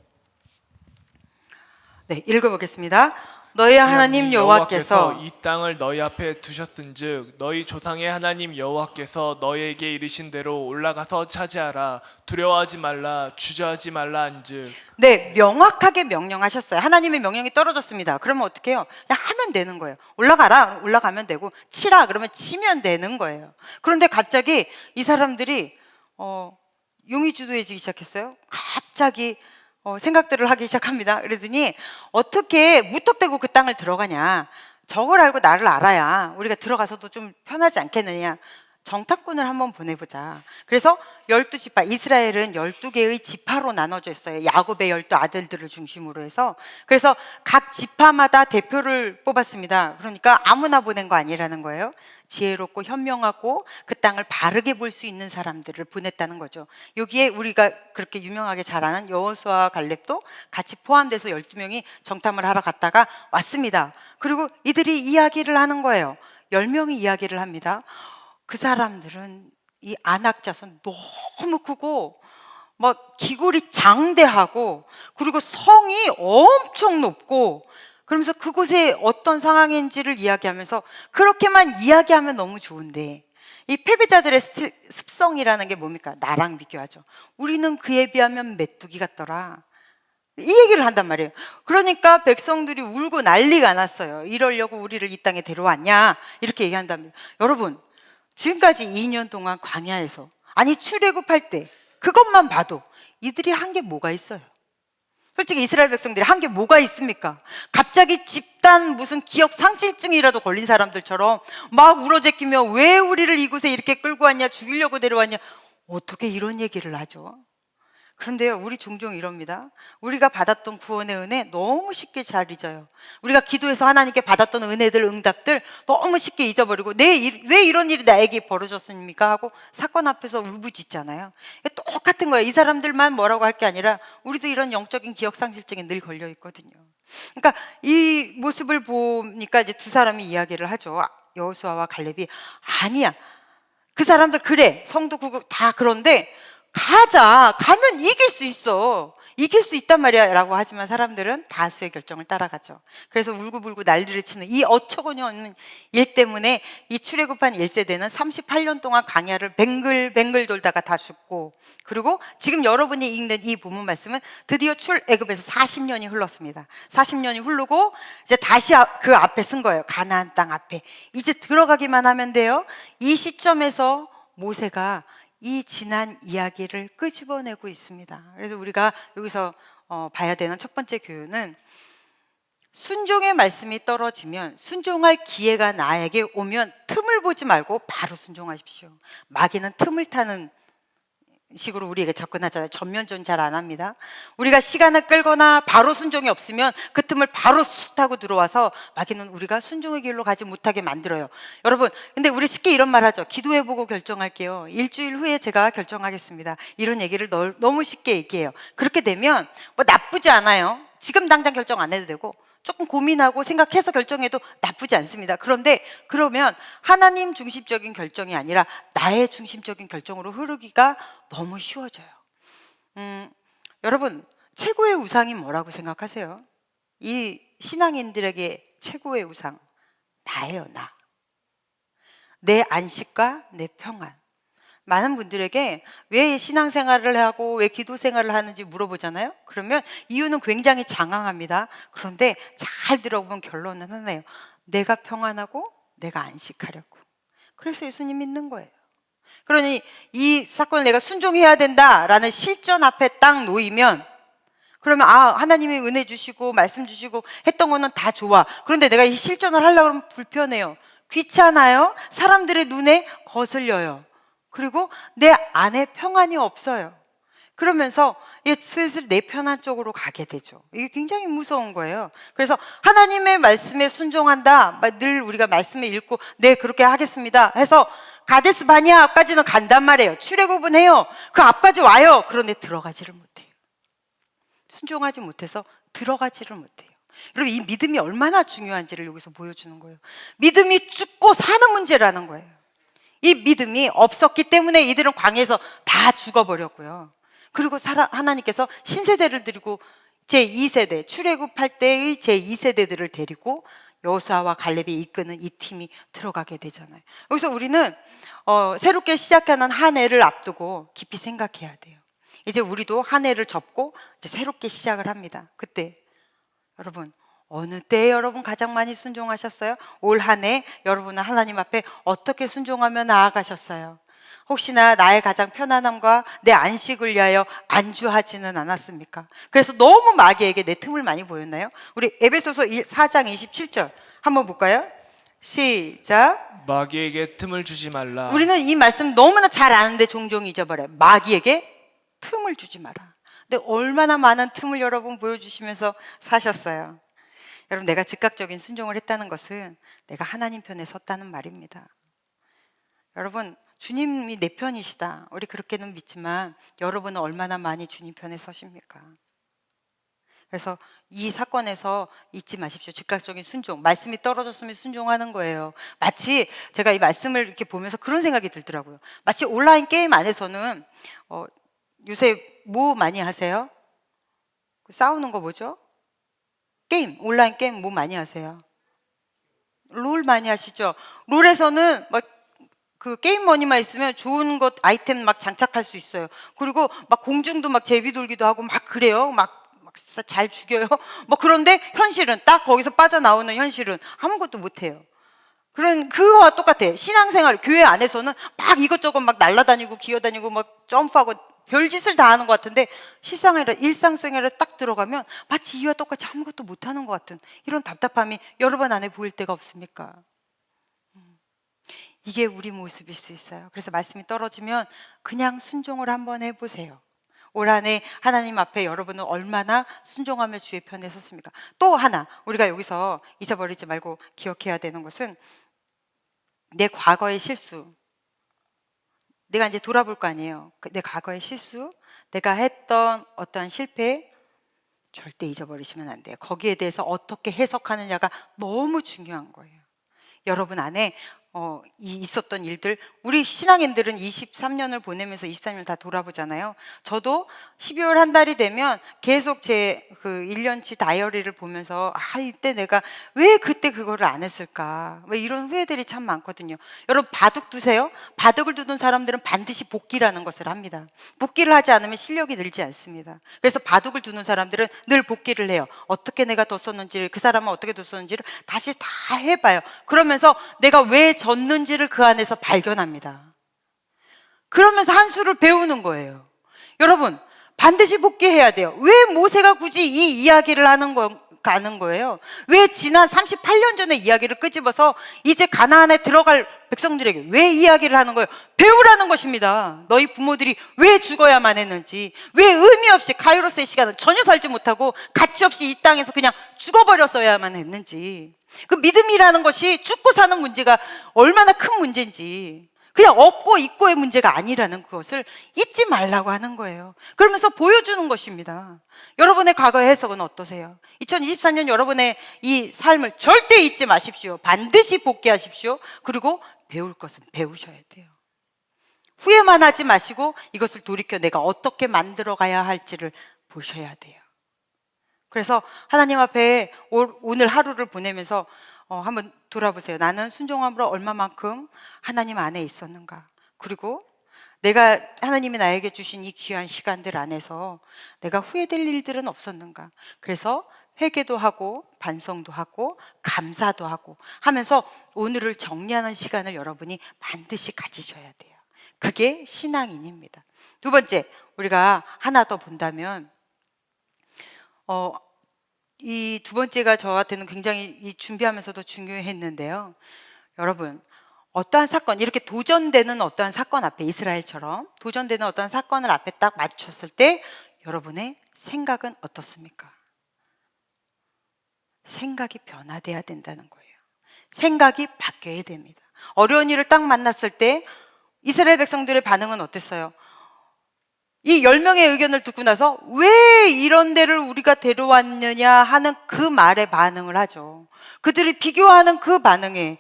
네, 읽어보겠습니다. 너희 하나님 여호와께서 이 땅을 너희 앞에 두셨은즉 너희 조상의 하나님 여호와께서 너희에게 이르신 대로 올라가서 차지하라. 두려워하지 말라, 주저하지 말라 한즉. 네, 명확하게 명령하셨어요. 하나님의 명령이 떨어졌습니다. 그러면 어떻게 해요? 그냥 하면 되는 거예요. 올라가라, 올라가면 되고, 치라 그러면 치면 되는 거예요. 그런데 갑자기 이 사람들이 용이 주도해지기 시작했어요. 갑자기 생각들을 하기 시작합니다. 그러더니 어떻게 무턱대고 그 땅을 들어가냐, 저걸 알고 나를 알아야 우리가 들어가서도 좀 편하지 않겠느냐, 정탐꾼을 한번 보내보자. 그래서 12지파, 이스라엘은 12개의 지파로 나눠져 있어요. 야곱의 12아들들을 중심으로 해서. 그래서 각 지파마다 대표를 뽑았습니다. 그러니까 아무나 보낸 거 아니라는 거예요. 지혜롭고 현명하고 그 땅을 바르게 볼 수 있는 사람들을 보냈다는 거죠. 여기에 우리가 그렇게 유명하게 잘 아는 여호수아와 갈렙도 같이 포함돼서 12명이 정탐을 하러 갔다가 왔습니다. 그리고 이들이 이야기를 하는 거예요. 10명이 이야기를 합니다. 그 사람들은 이 아낙 자손 너무 크고 막 기골이 장대하고 그리고 성이 엄청 높고, 그러면서 그곳에 어떤 상황인지를 이야기하면서 그렇게만 이야기하면 너무 좋은데 이 패배자들의 습성이라는 게 뭡니까? 나랑 비교하죠. 우리는 그에 비하면 메뚜기 같더라, 이 얘기를 한단 말이에요. 그러니까 백성들이 울고 난리가 났어요. 이러려고 우리를 이 땅에 데려왔냐, 이렇게 얘기한답니다. 여러분, 지금까지 2년 동안 광야에서, 아니 출애굽할 때 그것만 봐도 이들이 한 게 뭐가 있어요? 솔직히 이스라엘 백성들이 한 게 뭐가 있습니까? 갑자기 집단 무슨 기억 상실증이라도 걸린 사람들처럼 막 울어제끼며 왜 우리를 이곳에 이렇게 끌고 왔냐, 죽이려고 데려왔냐, 어떻게 이런 얘기를 하죠? 그런데요, 우리 종종 이럽니다. 우리가 받았던 구원의 은혜 너무 쉽게 잘 잊어요. 우리가 기도해서 하나님께 받았던 은혜들, 응답들 너무 쉽게 잊어버리고 왜 이런 일이 나에게 벌어졌습니까? 하고 사건 앞에서 울부짖잖아요. 똑같은 거예요. 이 사람들만 뭐라고 할 게 아니라 우리도 이런 영적인 기억상실증에 늘 걸려 있거든요. 그러니까 이 모습을 보니까 이제 두 사람이 이야기를 하죠. 여호수아와 갈렙이 아니야, 그 사람들 그래, 성도 구국 다 그런데 가면 이길 수 있어. 이길 수 있단 말이야 라고 하지만 사람들은 다수의 결정을 따라가죠. 그래서 울고불고 난리를 치는 이 어처구니 없는 일 때문에 이 출애굽한 1세대는 38년 동안 광야를 뱅글뱅글 돌다가 다 죽고, 그리고 지금 여러분이 읽는 이 본문 말씀은 드디어 출애굽에서 40년이 흘렀습니다. 40년이 흐르고 이제 다시 그 앞에 쓴 거예요. 가나안 땅 앞에 이제 들어가기만 하면 돼요. 이 시점에서 모세가 이 지난 이야기를 끄집어내고 있습니다. 그래서 우리가 여기서 봐야 되는 첫 번째 교훈은, 순종의 말씀이 떨어지면, 순종할 기회가 나에게 오면 틈을 보지 말고 바로 순종하십시오. 마귀는 틈을 타는 식으로 우리에게 접근하잖아요. 전면전 잘 안 합니다. 우리가 시간을 끌거나 바로 순종이 없으면 그 틈을 바로 쑥 타고 들어와서 마귀는 우리가 순종의 길로 가지 못하게 만들어요. 여러분, 근데 우리 쉽게 이런 말 하죠. 기도해보고 결정할게요. 일주일 후에 제가 결정하겠습니다. 이런 얘기를 너무 쉽게 얘기해요. 그렇게 되면 뭐 나쁘지 않아요. 지금 당장 결정 안 해도 되고 조금 고민하고 생각해서 결정해도 나쁘지 않습니다. 그런데 그러면 하나님 중심적인 결정이 아니라 나의 중심적인 결정으로 흐르기가 너무 쉬워져요. 여러분, 최고의 우상이 뭐라고 생각하세요? 이 신앙인들에게 최고의 우상, 나예요. 나. 내 안식과 내 평안. 많은 분들에게 왜 신앙생활을 하고 왜 기도생활을 하는지 물어보잖아요. 그러면 이유는 굉장히 장황합니다. 그런데 잘 들어보면 결론은 하나예요. 내가 평안하고 내가 안식하려고. 그래서 예수님 믿는 거예요. 그러니 이 사건을 내가 순종해야 된다라는 실전 앞에 딱 놓이면, 그러면 하나님이 은혜 주시고 말씀 주시고 했던 거는 다 좋아. 그런데 내가 이 실전을 하려고 하면 불편해요. 귀찮아요. 사람들의 눈에 거슬려요. 그리고 내 안에 평안이 없어요. 그러면서 슬슬 내 편한 쪽으로 가게 되죠. 이게 굉장히 무서운 거예요. 그래서 하나님의 말씀에 순종한다. 늘 우리가 말씀을 읽고 네 그렇게 하겠습니다 해서 가데스 바니아 앞까지는 간단 말이에요. 출애굽은 해요. 그 앞까지 와요. 그런데 들어가지를 못해요. 순종하지 못해서 들어가지를 못해요. 여러분, 이 믿음이 얼마나 중요한지를 여기서 보여주는 거예요. 믿음이 죽고 사는 문제라는 거예요. 이 믿음이 없었기 때문에 이들은 광야에서 다 죽어버렸고요. 그리고 하나님께서 신세대를 데리고 제2세대, 출애굽할 때의 제2세대들을 데리고 여호수아와 갈렙이 이끄는 이 팀이 들어가게 되잖아요. 여기서 우리는 새롭게 시작하는 한 해를 앞두고 깊이 생각해야 돼요. 이제 우리도 한 해를 접고 이제 새롭게 시작을 합니다. 그때 여러분, 어느 때에 여러분 가장 많이 순종하셨어요? 올 한 해 여러분은 하나님 앞에 어떻게 순종하며 나아가셨어요? 혹시나 나의 가장 편안함과 내 안식을 위하여 안주하지는 않았습니까? 그래서 너무 마귀에게 내 틈을 많이 보였나요? 우리 에베소서 4장 27절 한번 볼까요? 시작. 마귀에게 틈을 주지 말라. 우리는 이 말씀 너무나 잘 아는데 종종 잊어버려요. 마귀에게 틈을 주지 마라. 근데 얼마나 많은 틈을 여러분 보여주시면서 사셨어요. 여러분, 내가 즉각적인 순종을 했다는 것은 내가 하나님 편에 섰다는 말입니다. 여러분, 주님이 내 편이시다. 우리 그렇게는 믿지만 여러분은 얼마나 많이 주님 편에 서십니까? 그래서 이 사건에서 잊지 마십시오. 즉각적인 순종. 말씀이 떨어졌으면 순종하는 거예요. 마치 제가 이 말씀을 이렇게 보면서 그런 생각이 들더라고요. 마치 온라인 게임 안에서는 요새 뭐 많이 하세요? 싸우는 거 뭐죠? 게임, 온라인 게임 뭐 많이 하세요? 롤 많이 하시죠? 롤에서는 막 그 게임 머니만 있으면 좋은 것 아이템 막 장착할 수 있어요. 그리고 막 공중도 막 제비 돌기도 하고 막 그래요. 막 잘 죽여요. 뭐 그런데 현실은 딱 거기서 빠져나오는 현실은 아무것도 못 해요. 그거와 똑같아요. 신앙생활, 교회 안에서는 막 이것저것 막 날아다니고 기어다니고 막 점프하고 별짓을 다 하는 것 같은데 일상생활에 딱 들어가면 마치 이와 똑같이 아무것도 못하는 것 같은 이런 답답함이 여러분 안에 보일 때가 없습니까? 이게 우리 모습일 수 있어요. 그래서 말씀이 떨어지면 그냥 순종을 한번 해보세요. 올 한 해 하나님 앞에 여러분은 얼마나 순종하며 주의 편에 섰습니까? 또 하나 우리가 여기서 잊어버리지 말고 기억해야 되는 것은 내 과거의 실수, 내가 이제 돌아볼 거 아니에요. 내 과거의 실수, 내가 했던 어떠한 실패 절대 잊어버리시면 안 돼요. 거기에 대해서 어떻게 해석하느냐가 너무 중요한 거예요. 여러분 안에 있었던 일들, 우리 신앙인들은 23년을 보내면서 23년 다 돌아보잖아요. 저도 12월 한 달이 되면 계속 제 그 1년치 다이어리를 보면서 이때 내가 왜 그때 그거를 안 했을까, 왜 이런 후회들이 참 많거든요. 여러분, 바둑 두세요. 바둑을 두는 사람들은 반드시 복기라는 것을 합니다. 복기를 하지 않으면 실력이 늘지 않습니다. 그래서 바둑을 두는 사람들은 늘 복기를 해요. 어떻게 내가 뒀었는지를, 그 사람은 어떻게 뒀었는지를 다시 다 해봐요. 그러면서 내가 왜 졌는지를 그 안에서 발견합니다. 그러면서 한 수를 배우는 거예요. 여러분, 반드시 복귀해야 돼요. 왜 모세가 굳이 이 이야기를 하는 거예요? 왜 지난 38년 전의 이야기를 끄집어서 이제 가나안에 들어갈 백성들에게 왜 이야기를 하는 거예요? 배우라는 것입니다. 너희 부모들이 왜 죽어야만 했는지, 왜 의미 없이 카이로스의 시간을 전혀 살지 못하고 가치 없이 이 땅에서 그냥 죽어버렸어야만 했는지, 그 믿음이라는 것이 죽고 사는 문제가 얼마나 큰 문제인지, 그냥 없고 있고의 문제가 아니라는 그것을 잊지 말라고 하는 거예요. 그러면서 보여주는 것입니다. 여러분의 과거의 해석은 어떠세요? 2023년 여러분의 이 삶을 절대 잊지 마십시오. 반드시 복귀하십시오. 그리고 배울 것은 배우셔야 돼요. 후회만 하지 마시고 이것을 돌이켜 내가 어떻게 만들어 가야 할지를 보셔야 돼요. 그래서 하나님 앞에 오늘 하루를 보내면서 한번 돌아보세요. 나는 순종함으로 얼마만큼 하나님 안에 있었는가. 그리고 내가 하나님이 나에게 주신 이 귀한 시간들 안에서 내가 후회될 일들은 없었는가. 그래서 회개도 하고 반성도 하고 감사도 하고 하면서 오늘을 정리하는 시간을 여러분이 반드시 가지셔야 돼요. 그게 신앙인입니다. 두 번째, 우리가 하나 더 본다면 이 두 번째가 저한테는 굉장히 이 준비하면서도 중요했는데요. 여러분, 어떠한 사건, 이렇게 도전되는 어떠한 사건 앞에, 이스라엘처럼 도전되는 어떠한 사건을 앞에 딱 맞췄을 때 여러분의 생각은 어떻습니까? 생각이 변화돼야 된다는 거예요. 생각이 바뀌어야 됩니다. 어려운 일을 딱 만났을 때 이스라엘 백성들의 반응은 어땠어요? 이 10명의 의견을 듣고 나서 왜 이런 데를 우리가 데려왔느냐 하는 그 말에 반응을 하죠. 그들이 비교하는 그 반응에,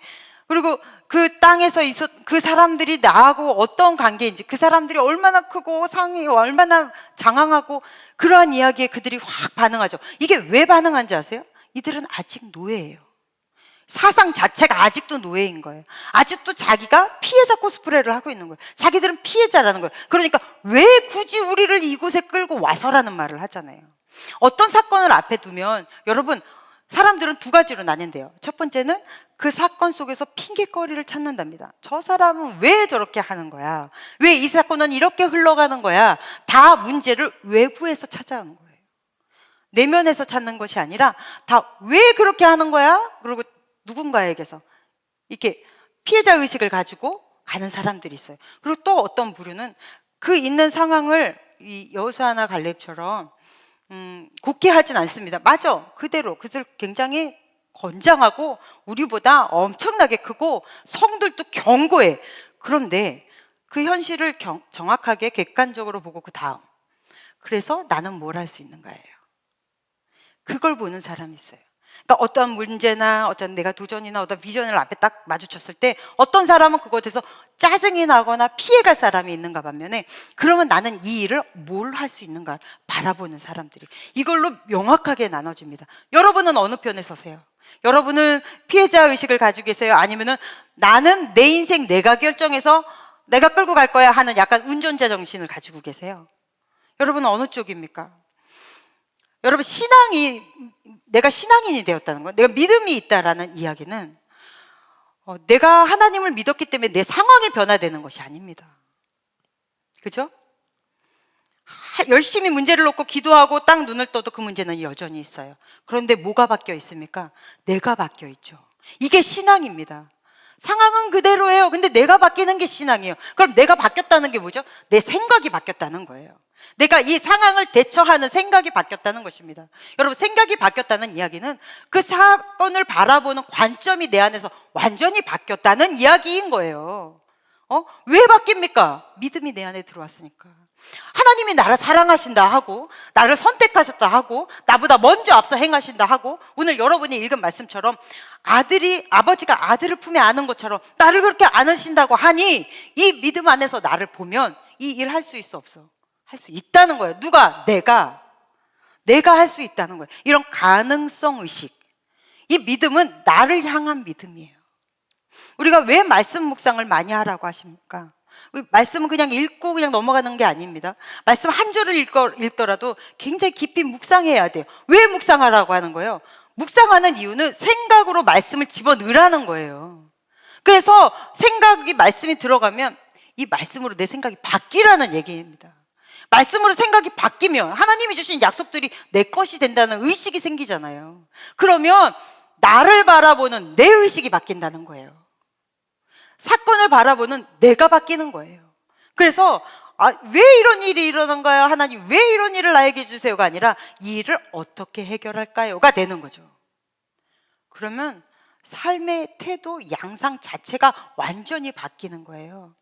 그리고 그 땅에서 그 사람들이 나하고 어떤 관계인지, 그 사람들이 얼마나 크고 상이 얼마나 장황하고, 그러한 이야기에 그들이 확 반응하죠. 이게 왜 반응한지 아세요? 이들은 아직 노예예요. 사상 자체가 아직도 노예인 거예요. 아직도 자기가 피해자 코스프레를 하고 있는 거예요. 자기들은 피해자라는 거예요. 그러니까 왜 굳이 우리를 이곳에 끌고 와서라는 말을 하잖아요. 어떤 사건을 앞에 두면 여러분, 사람들은 두 가지로 나뉜대요. 첫 번째는 그 사건 속에서 핑계거리를 찾는답니다. 저 사람은 왜 저렇게 하는 거야? 왜 이 사건은 이렇게 흘러가는 거야? 다 문제를 외부에서 찾아오는 거예요. 내면에서 찾는 것이 아니라 다 왜 그렇게 하는 거야? 그리고 누군가에게서 이렇게 피해자 의식을 가지고 가는 사람들이 있어요. 그리고 또 어떤 부류는 그 있는 상황을 이 여호수아나 갈렙처럼 곱게 하진 않습니다. 맞아, 그대로 그들 굉장히 건장하고 우리보다 엄청나게 크고 성들도 견고해. 그런데 그 현실을 정확하게 객관적으로 보고 그 다음, 그래서 나는 뭘 할 수 있는가예요. 그걸 보는 사람이 있어요. 그러니까 어떤 문제나 어떤 내가 도전이나 어떤 비전을 앞에 딱 마주쳤을 때 어떤 사람은 그것에서 짜증이 나거나 피해갈 사람이 있는가 반면에, 그러면 나는 이 일을 뭘 할 수 있는가 바라보는 사람들이 이걸로 명확하게 나눠집니다. 여러분은 어느 편에 서세요? 여러분은 피해자 의식을 가지고 계세요? 아니면은 나는 내 인생 내가 결정해서 내가 끌고 갈 거야 하는 약간 운전자 정신을 가지고 계세요? 여러분은 어느 쪽입니까? 여러분, 내가 신앙인이 되었다는 것, 내가 믿음이 있다라는 이야기는 내가 하나님을 믿었기 때문에 내 상황이 변화되는 것이 아닙니다. 그죠? 열심히 문제를 놓고 기도하고 딱 눈을 떠도 그 문제는 여전히 있어요. 그런데 뭐가 바뀌어 있습니까? 내가 바뀌어 있죠. 이게 신앙입니다. 상황은 그대로예요. 근데 내가 바뀌는 게 신앙이에요. 그럼 내가 바뀌었다는 게 뭐죠? 내 생각이 바뀌었다는 거예요. 내가 이 상황을 대처하는 생각이 바뀌었다는 것입니다. 여러분, 생각이 바뀌었다는 이야기는 그 사건을 바라보는 관점이 내 안에서 완전히 바뀌었다는 이야기인 거예요. 왜 바뀝니까? 믿음이 내 안에 들어왔으니까. 하나님이 나를 사랑하신다 하고 나를 선택하셨다 하고 나보다 먼저 앞서 행하신다 하고 오늘 여러분이 읽은 말씀처럼 아버지가 아들을 품에 안은 것처럼 나를 그렇게 안으신다고 하니 이 믿음 안에서 나를 보면 이 일 할 수 있어 없어? 할 수 있다는 거예요. 누가? 내가 할 수 있다는 거예요. 이런 가능성 의식. 이 믿음은 나를 향한 믿음이에요. 우리가 왜 말씀 묵상을 많이 하라고 하십니까? 말씀은 그냥 읽고 그냥 넘어가는 게 아닙니다. 말씀 한 줄을 읽더라도 굉장히 깊이 묵상해야 돼요. 왜 묵상하라고 하는 거예요? 묵상하는 이유는 생각으로 말씀을 집어넣으라는 거예요. 그래서 말씀이 들어가면 이 말씀으로 내 생각이 바뀌라는 얘기입니다. 말씀으로 생각이 바뀌면 하나님이 주신 약속들이 내 것이 된다는 의식이 생기잖아요. 그러면 나를 바라보는 내 의식이 바뀐다는 거예요. 사건을 바라보는 내가 바뀌는 거예요. 그래서 왜 이런 일이 일어난가요? 하나님 왜 이런 일을 나에게 주세요가 아니라 이 일을 어떻게 해결할까요가 되는 거죠. 그러면 삶의 태도, 양상 자체가 완전히 바뀌는 거예요.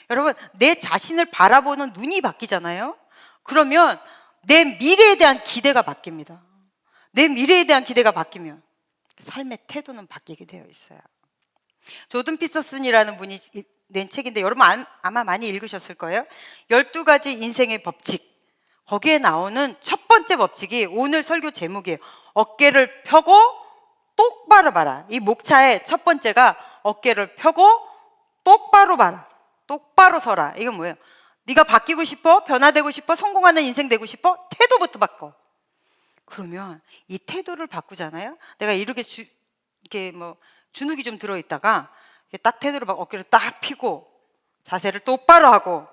여러분, 내 자신을 바라보는 눈이 바뀌잖아요. 그러면 내 미래에 대한 기대가 바뀝니다. 내 미래에 대한 기대가 바뀌면 삶의 태도는 바뀌게 되어 있어요. 조든 피터슨이라는 분이 낸 책인데 여러분 아마 많이 읽으셨을 거예요. 12가지 인생의 법칙. 거기에 나오는 첫 번째 법칙이 오늘 설교 제목이에요. 어깨를 펴고 똑바로 봐라. 이 목차의 첫 번째가 어깨를 펴고 똑바로 봐라. 똑바로 서라. 이건 뭐예요? 네가 바뀌고 싶어? 변화되고 싶어? 성공하는 인생 되고 싶어? 태도부터 바꿔. 그러면 이 태도를 바꾸잖아요. 내가 이렇게 주눅이 좀 들어있다가 딱 태도를 바꿔 어깨를 딱 펴고 자세를 똑바로 하고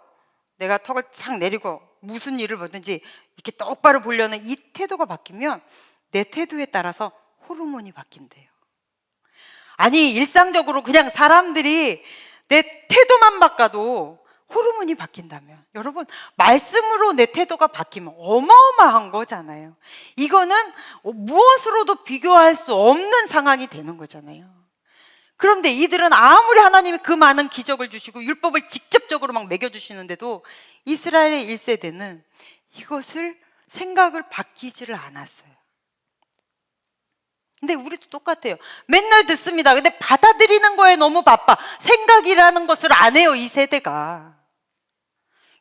내가 턱을 싹 내리고 무슨 일을 보든지 이렇게 똑바로 보려는 이 태도가 바뀌면 내 태도에 따라서 호르몬이 바뀐대요. 아니 일상적으로 그냥 사람들이 내 태도만 바꿔도 호르몬이 바뀐다면 여러분 말씀으로 내 태도가 바뀌면 어마어마한 거잖아요. 이거는 무엇으로도 비교할 수 없는 상황이 되는 거잖아요. 그런데 이들은 아무리 하나님이 그 많은 기적을 주시고 율법을 직접적으로 막 매겨주시는데도 이스라엘의 1세대는 이것을 생각을 바뀌지를 않았어요. 근데 우리도 똑같아요. 맨날 듣습니다. 근데 받아들이는 거에 너무 바빠. 생각이라는 것을 안 해요, 이 세대가.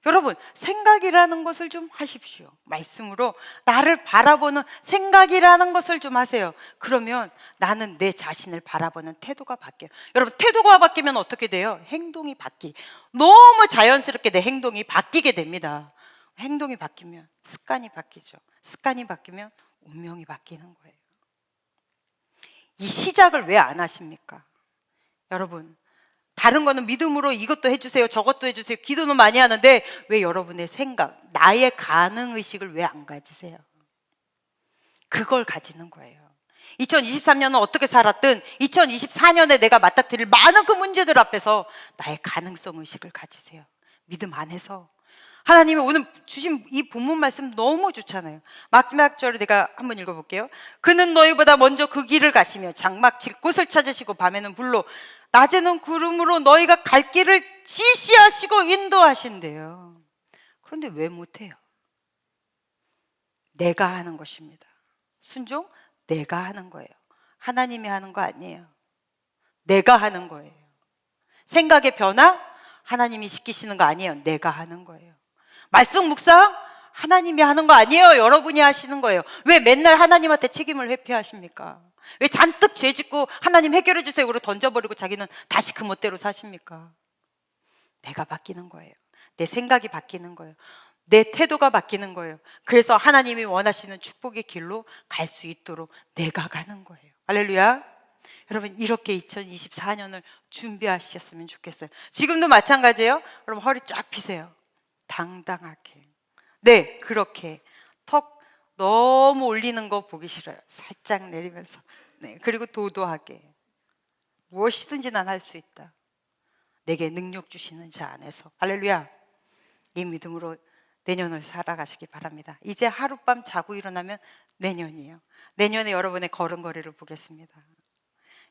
여러분, 생각이라는 것을 좀 하십시오. 말씀으로 나를 바라보는 생각이라는 것을 좀 하세요. 그러면 나는 내 자신을 바라보는 태도가 바뀌어요. 여러분, 태도가 바뀌면 어떻게 돼요? 행동이 너무 자연스럽게 내 행동이 바뀌게 됩니다. 행동이 바뀌면 습관이 바뀌죠. 습관이 바뀌면 운명이 바뀌는 거예요. 이 시작을 왜 안 하십니까? 여러분, 다른 거는 믿음으로 이것도 해주세요, 저것도 해주세요, 기도는 많이 하는데 왜 여러분의 생각, 나의 가능의식을 왜 안 가지세요? 그걸 가지는 거예요. 2023년은 어떻게 살았든 2024년에 내가 맞닥뜨릴 많은 그 문제들 앞에서 나의 가능성 의식을 가지세요. 믿음 안에서. 하나님이 오늘 주신 이 본문 말씀 너무 좋잖아요. 마지막 절을 내가 한번 읽어볼게요. 그는 너희보다 먼저 그 길을 가시며 장막칠 곳을 찾으시고 밤에는 불로 낮에는 구름으로 너희가 갈 길을 지시하시고 인도하신대요. 그런데 왜 못해요? 내가 하는 것입니다. 순종? 내가 하는 거예요. 하나님이 하는 거 아니에요. 내가 하는 거예요. 생각의 변화? 하나님이 시키시는 거 아니에요. 내가 하는 거예요. 말씀 묵상? 하나님이 하는 거 아니에요. 여러분이 하시는 거예요. 왜 맨날 하나님한테 책임을 회피하십니까? 왜 잔뜩 죄 짓고 하나님 해결해 주세요 그러고 던져버리고 자기는 다시 그 멋대로 사십니까? 내가 바뀌는 거예요. 내 생각이 바뀌는 거예요. 내 태도가 바뀌는 거예요. 그래서 하나님이 원하시는 축복의 길로 갈 수 있도록 내가 가는 거예요. 할렐루야. 여러분, 이렇게 2024년을 준비하셨으면 좋겠어요. 지금도 마찬가지예요. 여러분, 허리 쫙 펴세요. 당당하게. 네, 그렇게 턱 너무 올리는 거 보기 싫어요. 살짝 내리면서. 네, 그리고 도도하게. 무엇이든지 난 할 수 있다. 내게 능력 주시는 자 안에서. 할렐루야. 이 믿음으로 내년을 살아가시기 바랍니다. 이제 하룻밤 자고 일어나면 내년이에요. 내년에 여러분의 걸음걸이를 보겠습니다.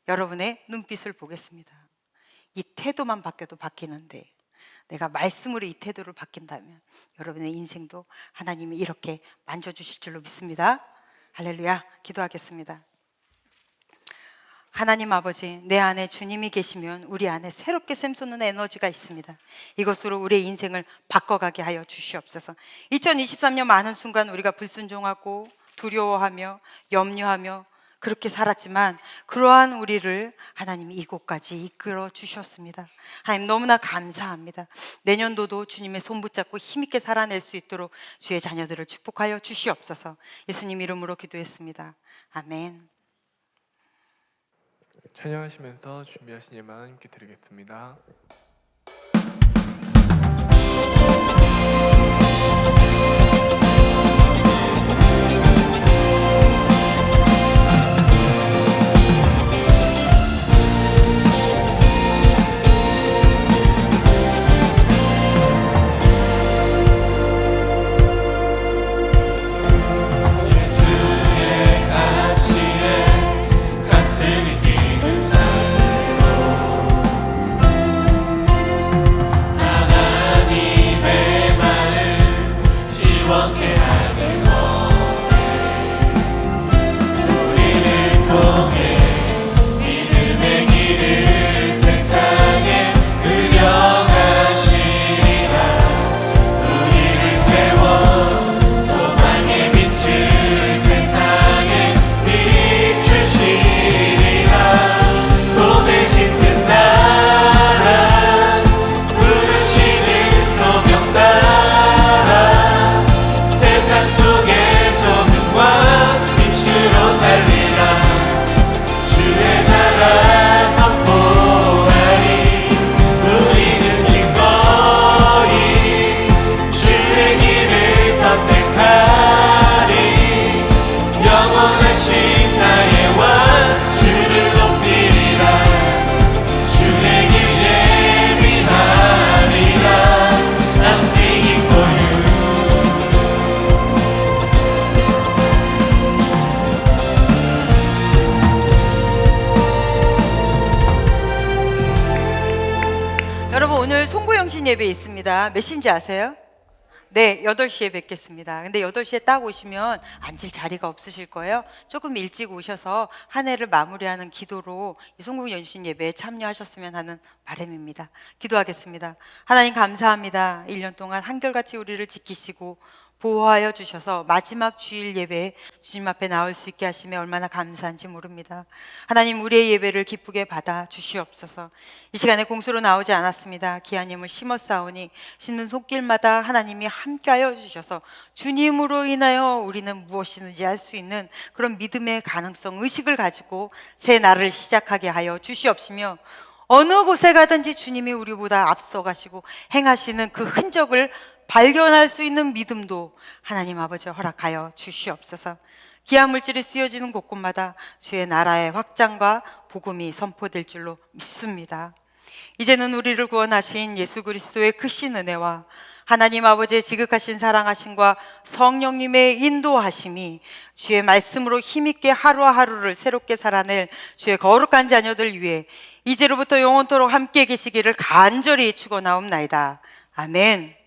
여러분의 눈빛을 보겠습니다. 이 태도만 바뀌어도 바뀌는데 내가 말씀으로 이 태도를 바뀐다면 여러분의 인생도 하나님이 이렇게 만져주실 줄로 믿습니다. 할렐루야. 기도하겠습니다. 하나님 아버지, 내 안에 주님이 계시면 우리 안에 새롭게 샘솟는 에너지가 있습니다. 이것으로 우리의 인생을 바꿔가게 하여 주시옵소서. 2023년 많은 순간 우리가 불순종하고 두려워하며 염려하며 그렇게 살았지만 그러한 우리를 하나님이 이곳까지 이끌어 주셨습니다. 하나님 너무나 감사합니다. 내년도도 주님의 손 붙잡고 힘있게 살아낼 수 있도록 주의 자녀들을 축복하여 주시옵소서. 예수님 이름으로 기도했습니다. 아멘. 찬양하시면서 준비하신 예만 하나님께 드리겠습니다. 오늘 송구영신 예배 있습니다. 몇 시인지 아세요? 네, 8시에 뵙겠습니다. 근데 8시에 딱 오시면 앉을 자리가 없으실 거예요. 조금 일찍 오셔서 한 해를 마무리하는 기도로 이 송구영신 예배에 참여하셨으면 하는 바람입니다. 기도하겠습니다. 하나님 감사합니다. 1년 동안 한결같이 우리를 지키시고 보호하여 주셔서 마지막 주일 예배에 주님 앞에 나올 수 있게 하시며 얼마나 감사한지 모릅니다. 하나님 우리의 예배를 기쁘게 받아 주시옵소서. 이 시간에 공수로 나오지 않았습니다. 기아님을 심었사오니 심는 손길마다 하나님이 함께하여 주셔서 주님으로 인하여 우리는 무엇이든지 할 수 있는 그런 믿음의 가능성, 의식을 가지고 새 날을 시작하게 하여 주시옵시며 어느 곳에 가든지 주님이 우리보다 앞서가시고 행하시는 그 흔적을 발견할 수 있는 믿음도 하나님 아버지 허락하여 주시옵소서. 기하물질이 쓰여지는 곳곳마다 주의 나라의 확장과 복음이 선포될 줄로 믿습니다. 이제는 우리를 구원하신 예수 그리스도의 크신 은혜와 하나님 아버지의 지극하신 사랑하심과 성령님의 인도하심이 주의 말씀으로 힘있게 하루하루를 새롭게 살아낼 주의 거룩한 자녀들 위해 이제로부터 영원토록 함께 계시기를 간절히 축원하옵나이다. 아멘.